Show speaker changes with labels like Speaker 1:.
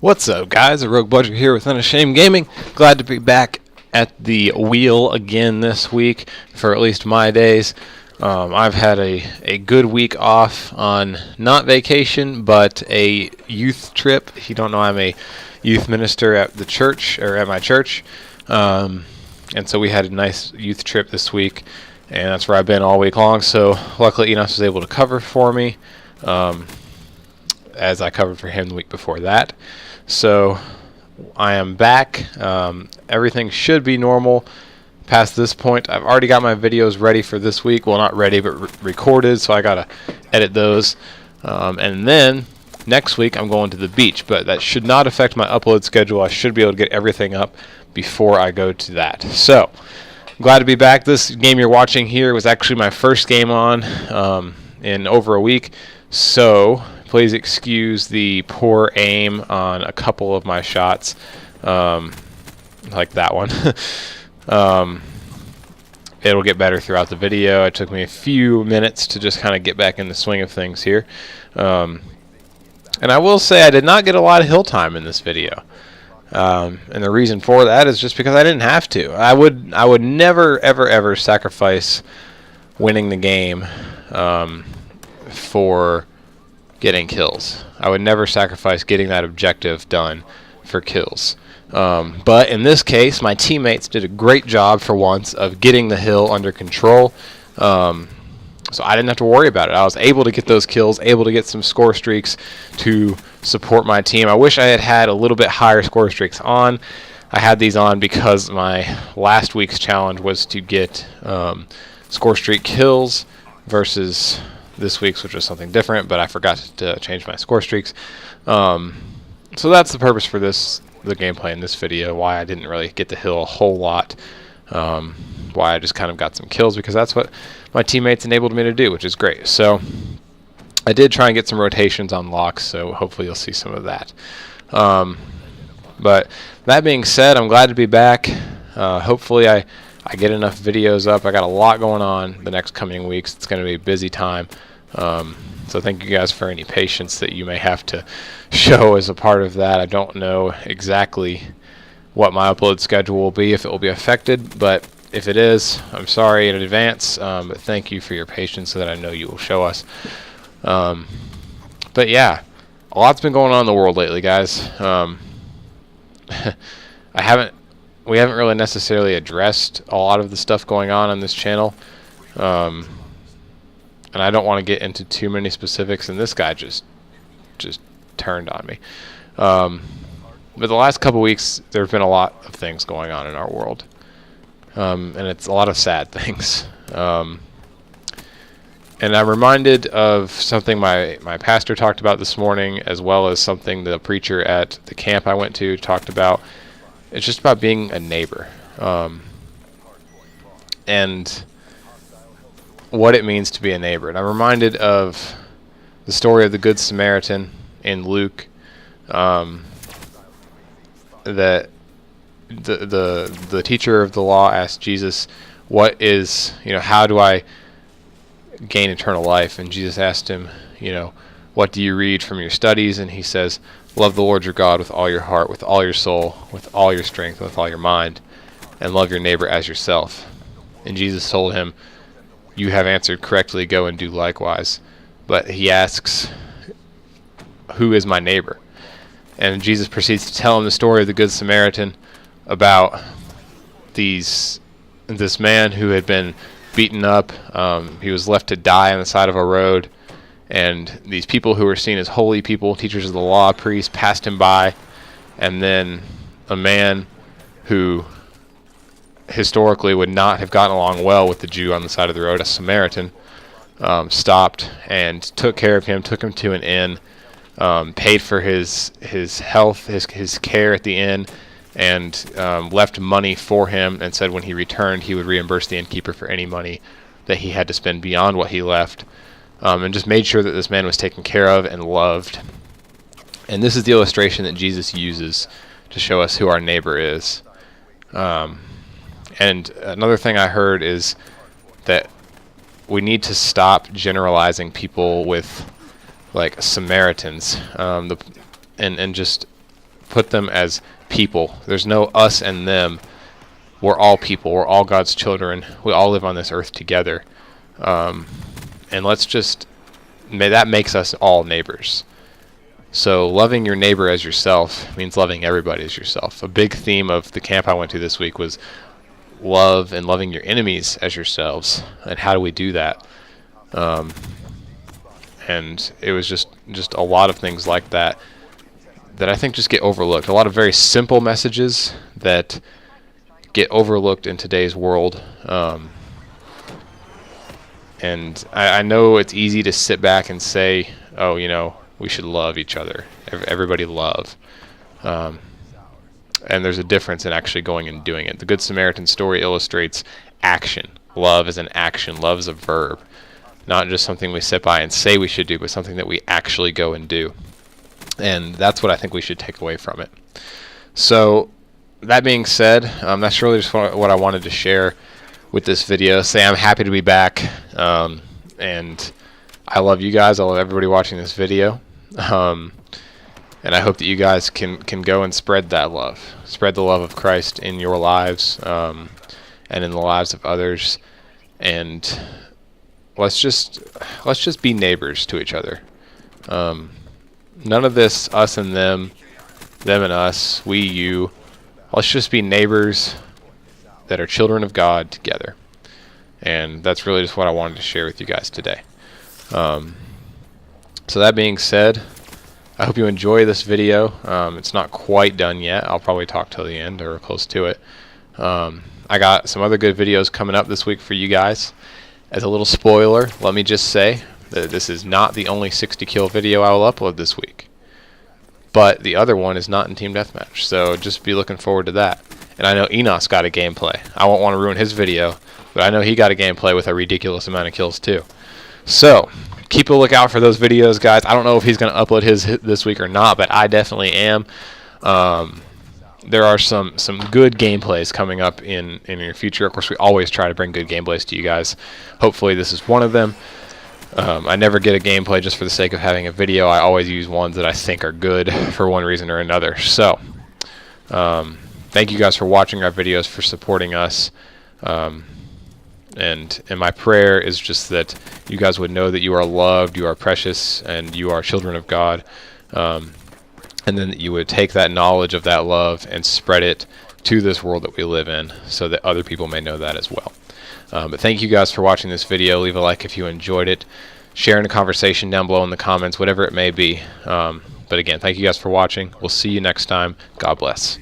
Speaker 1: What's up, guys? Rogue Budget here with Unashamed Gaming. Glad to be back at the wheel again this week for at least my days. I've had a good week off on not vacation, but a youth trip. If you don't know, I'm a youth minister at the church, or at my church. And so we had a nice youth trip this week, and that's where I've been all week long. So luckily, Enos was able to cover for me, as I covered for him the week before that. So I am back. Everything should be normal past this point. I've already got my videos ready for this week. Well, not ready, but recorded, so I gotta edit those. And then next week I'm going to the beach, but that should not affect my upload schedule. I should be able to get everything up before I go to that. So glad to be back. This game you're watching here was actually my first game on in over a week, so please excuse the poor aim on a couple of my shots, like that one. It'll get better throughout the video. It took me a few minutes to just kind of get back in the swing of things here. And I will say I did not get a lot of hill time in this video. And the reason for that is just because I didn't have to. I would never, ever sacrifice winning the game for getting kills. I would never sacrifice getting that objective done for kills. But in this case, my teammates did a great job for once of getting the hill under control. So I didn't have to worry about it. I was able to get those kills, able to get some score streaks to support my team. I wish I had had a little bit higher score streaks on. I had these on because my last week's challenge was to get score streak kills versus this week's, which was something different, but I forgot to change my score streaks. So that's the purpose for the gameplay in this video, why I didn't really get the hill a whole lot, why I just kind of got some kills, because that's what my teammates enabled me to do, which is great. So I did try and get some rotations on locks, so hopefully you'll see some of that. But that being said, I'm glad to be back. Hopefully I get enough videos up. I got a lot going on the next coming weeks. It's going to be a busy time. So thank you guys for any patience that you may have to show as a part of that. I don't know exactly what my upload schedule will be, if it will be affected, but if it is, I'm sorry in advance, but thank you for your patience so that I know you will show us. But yeah, a lot's been going on in the world lately, guys. We haven't really necessarily addressed a lot of the stuff going on this channel, and I don't want to get into too many specifics, and this guy just turned on me. But the last couple weeks there have been a lot of things going on in our world, and it's a lot of sad things. And I'm reminded of something my pastor talked about this morning, as well as something the preacher at the camp I went to talked about. It's just about being a neighbor, and what it means to be a neighbor. And I'm reminded of the story of the Good Samaritan in Luke, that the teacher of the law asked Jesus, how do I gain eternal life? And Jesus asked him, what do you read from your studies? And he says, love the Lord your God with all your heart, with all your soul, with all your strength, with all your mind, and love your neighbor as yourself. And Jesus told him, you have answered correctly, go and do likewise. But he asks, who is my neighbor? And Jesus proceeds to tell him the story of the Good Samaritan, about this man who had been beaten up. He was left to die on the side of a road. And these people who were seen as holy people, teachers of the law, priests, passed him by. And then a man who historically would not have gotten along well with the Jew on the side of the road, a Samaritan, stopped and took care of him, took him to an inn, paid for his health, his care at the inn, and left money for him, and said when he returned he would reimburse the innkeeper for any money that he had to spend beyond what he left. And just made sure that this man was taken care of and loved. And this is the illustration that Jesus uses to show us who our neighbor is. And another thing I heard is that we need to stop generalizing people with like Samaritans, and just put them as people. There's no us and them. We're all people. We're all God's children. We all live on this earth together. And that makes us all neighbors. So loving your neighbor as yourself means loving everybody as yourself. A big theme of the camp I went to this week was love and loving your enemies as yourselves. And how do we do that? And it was just a lot of things like that I think just get overlooked. A lot of very simple messages that get overlooked in today's world. And I know it's easy to sit back and say, oh, we should love each other. Everybody love. And there's a difference in actually going and doing it. The Good Samaritan story illustrates action. Love is an action. Love is a verb. Not just something we sit by and say we should do, but something that we actually go and do. And that's what I think we should take away from it. So that being said, that's really just what I wanted to share with this video. Say I'm happy to be back. And I love you guys. I love everybody watching this video. And I hope that you guys can go and spread that love. Spread the love of Christ in your lives, and in the lives of others. And let's just be neighbors to each other. None of this us and them and us, we, you. Let's just be neighbors that are children of God together. And that's really just what I wanted to share with you guys today. So that being said, I hope you enjoy this video. It's not quite done yet. I'll probably talk till the end or close to it. I got some other good videos coming up this week for you guys. As a little spoiler, let me just say that this is not the only 60 kill video I will upload this week. But the other one is not in Team Deathmatch, so just be looking forward to that. And I know Enos got a gameplay. I won't want to ruin his video, but I know he got a gameplay with a ridiculous amount of kills too. So keep a lookout for those videos, guys. I don't know if he's going to upload his this week or not, but I definitely am. There are some good gameplays coming up in your future. Of course, we always try to bring good gameplays to you guys. Hopefully this is one of them. I never get a gameplay just for the sake of having a video. I always use ones that I think are good for one reason or another. So thank you guys for watching our videos, for supporting us. And my prayer is just that you guys would know that you are loved, you are precious, and you are children of God. And then that you would take that knowledge of that love and spread it to this world that we live in so that other people may know that as well. But thank you guys for watching this video. Leave a like if you enjoyed it. Share in the conversation down below in the comments, whatever it may be. But again, thank you guys for watching. We'll see you next time. God bless.